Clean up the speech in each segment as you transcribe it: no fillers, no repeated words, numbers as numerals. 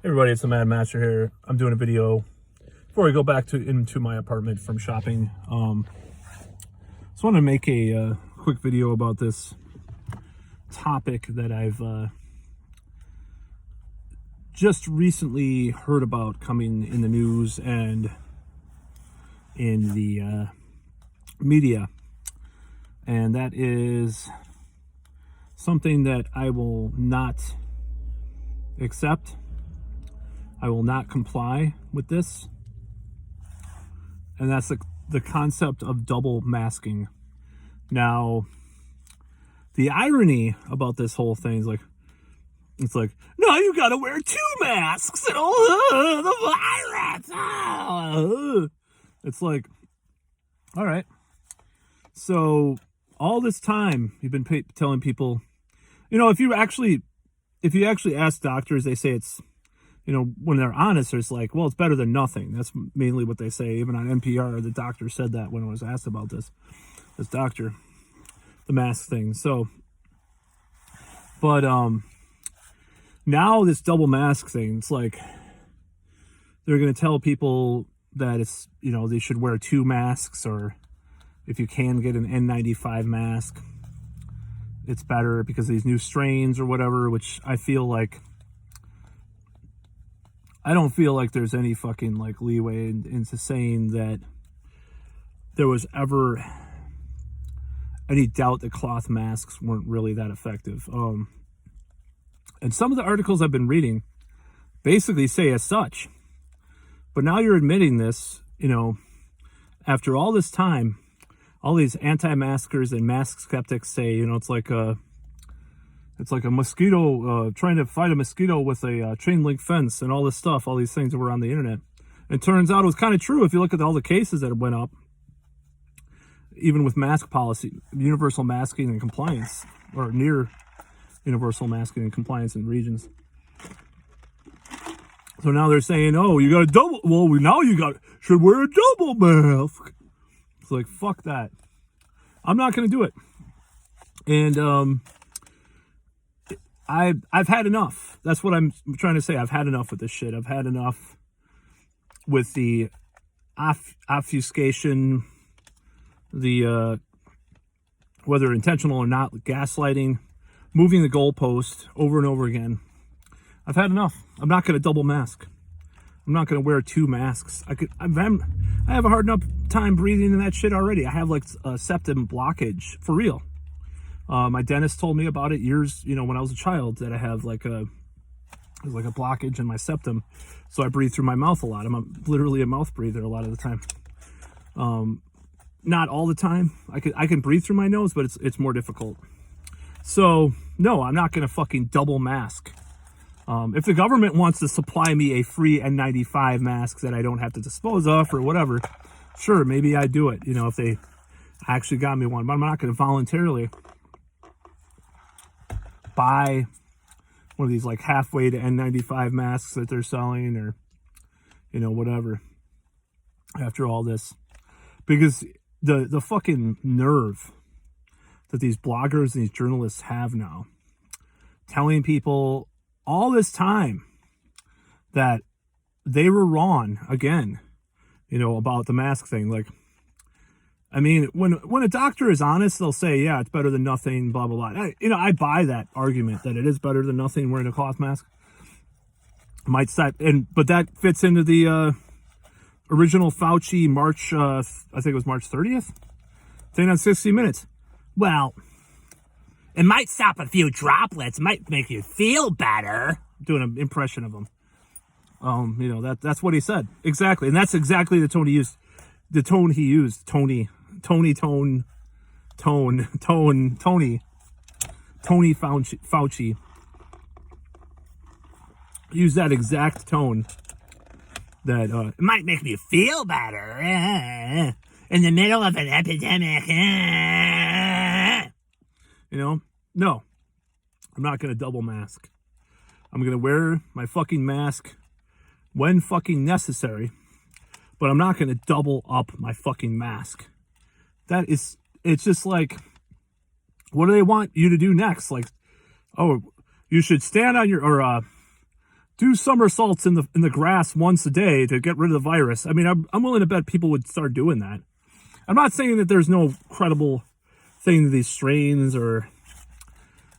Hey everybody, it's the Mad Master here. I'm doing a video before I go back into my apartment from shopping. Just want to make a quick video about this topic that I've just recently heard about coming in the news and in the media, and that is something that I will not accept. I will not comply with this, and that's the concept of double masking. Now, the irony about this whole thing is it's like, no, you gotta wear two masks, and the virus. It's like, all right. So all this time you've been telling people, if you actually ask doctors, they say it's, when they're honest, it's like, well, it's better than nothing. That's mainly what they say. Even on NPR, the doctor said that when I was asked about this doctor, the mask thing. So, but now this double mask thing, it's like they're going to tell people that it's, they should wear two masks, or if you can get an N95 mask, it's better because of these new strains or whatever, which I don't feel like there's any fucking leeway into saying that there was ever any doubt that cloth masks weren't really that effective. And some of the articles I've been reading basically say as such. But now you're admitting this, after all this time, all these anti-maskers and mask skeptics say, it's like a mosquito, trying to fight a mosquito with a chain link fence and all this stuff, all these things that were on the internet. And it turns out it was kind of true if you look at all the cases that went up, even with mask policy, universal masking and compliance, or near universal masking and compliance in regions. So now they're saying, oh, you got a double, well, now should wear a double mask. It's like, fuck that. I'm not going to do it. And, I've had enough. That's what I'm trying to say. I've had enough with this shit. I've had enough with the obfuscation, the whether intentional or not, gaslighting, moving the goalpost over and over again. I've had enough. I'm not going to double mask. I'm not going to wear two masks. I have a hard enough time breathing in that shit already. I have a septum blockage for real. My dentist told me about it years, when I was a child, that I have a blockage in my septum. So I breathe through my mouth a lot. I'm literally a mouth breather a lot of the time. Not all the time. I can breathe through my nose, but it's more difficult. So no, I'm not going to fucking double mask. If the government wants to supply me a free N95 mask that I don't have to dispose of or whatever, sure, maybe I'd do it, if they actually got me one. But I'm not going to voluntarily buy one of these halfway to N95 masks that they're selling, or whatever, after all this. Because the fucking nerve that these bloggers and these journalists have now, telling people all this time that they were wrong again, about the mask thing. When a doctor is honest, they'll say, yeah, it's better than nothing, blah, blah, blah. I buy that argument that it is better than nothing wearing a cloth mask. But that fits into the original Fauci March, I think it was March 30th, thing on 60 Minutes. Well, it might stop a few droplets, might make you feel better. I'm doing an impression of him. That's what he said. Exactly. And that's exactly the tone he used. The tone he used, Tony Fauci used that exact tone. That it might make me feel better in the middle of an epidemic. No, I'm not going to double mask. I'm going to wear my fucking mask when fucking necessary, but I'm not going to double up my fucking mask. It's just like, what do they want you to do next? You should stand on your, or do somersaults in the grass once a day to get rid of the virus. I mean, I'm willing to bet people would start doing that. I'm not saying that there's no credible thing to these strains or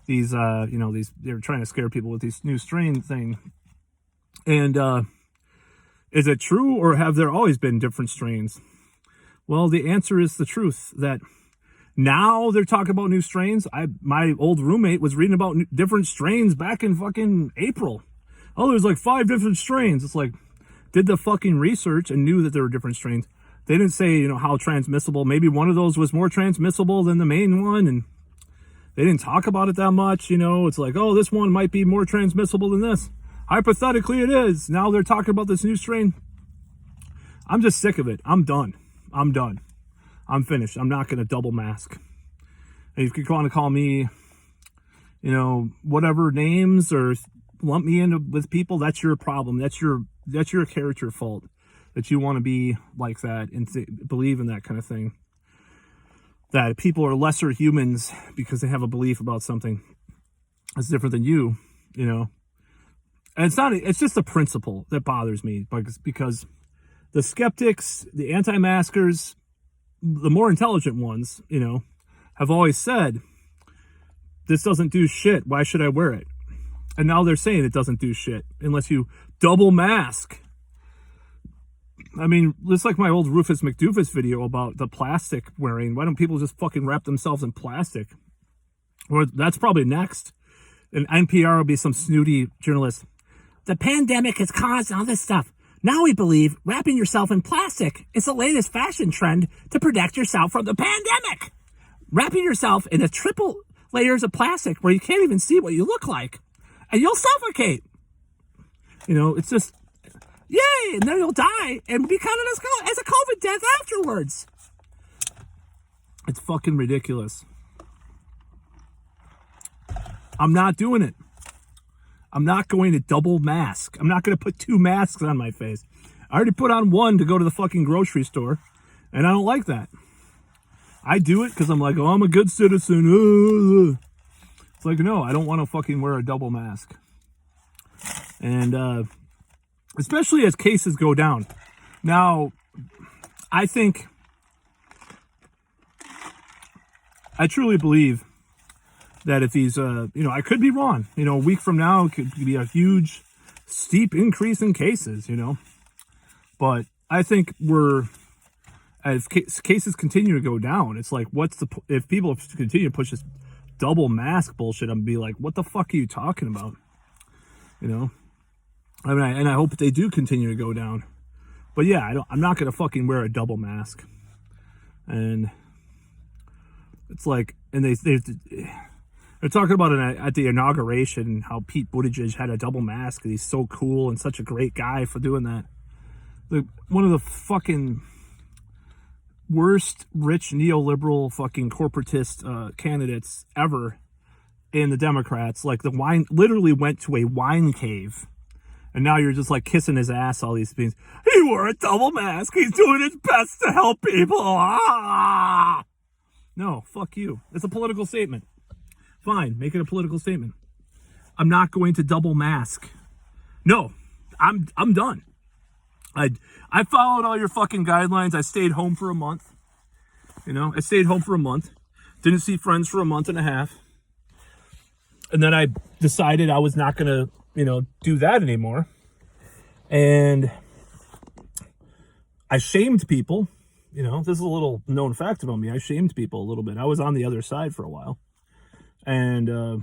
these, they're trying to scare people with these new strain thing. And is it true, or have there always been different strains? Well, the answer is the truth, that now they're talking about new strains. My old roommate was reading about different strains back in fucking April. Oh, there's like 5 different strains. It's like, did the fucking research and knew that there were different strains. They didn't say, how transmissible. Maybe one of those was more transmissible than the main one, and they didn't talk about it that much. It's like, oh, this one might be more transmissible than this. Hypothetically, it is. Now they're talking about this new strain. I'm just sick of it. I'm done. I'm finished. I'm not going to double mask. And if you want to call me, whatever names or lump me in with people, that's your problem. That's your character fault, that you want to be like that and believe in that kind of thing. That people are lesser humans because they have a belief about something that's different than you, And it's just the principle that bothers me, because the skeptics, the anti-maskers, the more intelligent ones, have always said, this doesn't do shit. Why should I wear it? And now they're saying it doesn't do shit unless you double mask. I mean, it's like my old Rufus McDoofus video about the plastic wearing. Why don't people just fucking wrap themselves in plastic? Or that's probably next. And NPR will be some snooty journalist. The pandemic has caused all this stuff. Now we believe wrapping yourself in plastic is the latest fashion trend to protect yourself from the pandemic. Wrapping yourself in a triple layers of plastic where you can't even see what you look like. And you'll suffocate. It's just, yay, and then you'll die and be counted as a COVID death afterwards. It's fucking ridiculous. I'm not doing it. I'm not going to double mask. I'm not going to put 2 masks on my face. I already put on one to go to the fucking grocery store, and I don't like that. I do it because I'm like, oh, I'm a good citizen. It's like, no, I don't want to fucking wear a double mask. And especially as cases go down. Now, I truly believe that if these, I could be wrong. A week from now, it could be a huge, steep increase in cases, But I think as cases continue to go down, it's like, if people continue to push this double mask bullshit, I'm gonna be like, what the fuck are you talking about? I mean, and I hope they do continue to go down. But yeah, I'm not gonna fucking wear a double mask. And it's like, and they're talking about it at the inauguration, how Pete Buttigieg had a double mask, and he's so cool and such a great guy for doing that. One of the fucking worst rich neoliberal fucking corporatist candidates ever in the Democrats, like literally went to a wine cave, and now you're just like kissing his ass, all these things. He wore a double mask. He's doing his best to help people. Ah! No, fuck you. It's a political statement. Fine, make it a political statement. I'm not going to double mask. No, I'm done. I followed all your fucking guidelines. I stayed home for a month. I stayed home for a month. Didn't see friends for a month and a half. And then I decided I was not going to, do that anymore. And I shamed people. This is a little known fact about me. I shamed people a little bit. I was on the other side for a while. And a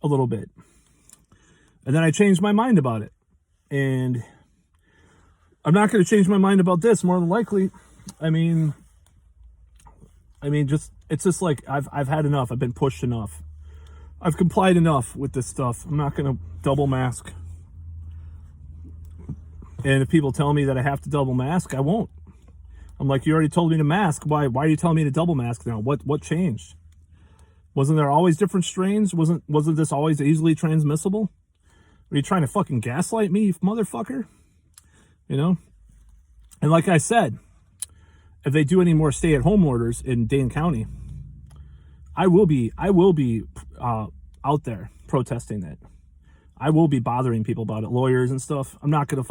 little bit. And then I changed my mind about it. And I'm not going to change my mind about this, more than likely. I mean, it's just like I've had enough. I've been pushed enough. I've complied enough with this stuff. I'm not going to double mask. And if people tell me that I have to double mask, I won't. I'm like, you already told me to mask. Why are you telling me to double mask now? What changed? Wasn't there always different strains? Wasn't this always easily transmissible? Are you trying to fucking gaslight me, you motherfucker? And like I said, if they do any more stay-at-home orders in Dane County, I will be out there protesting it. I will be bothering people about it, lawyers and stuff. I'm not gonna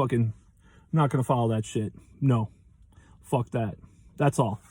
follow that shit. No, fuck that. That's all.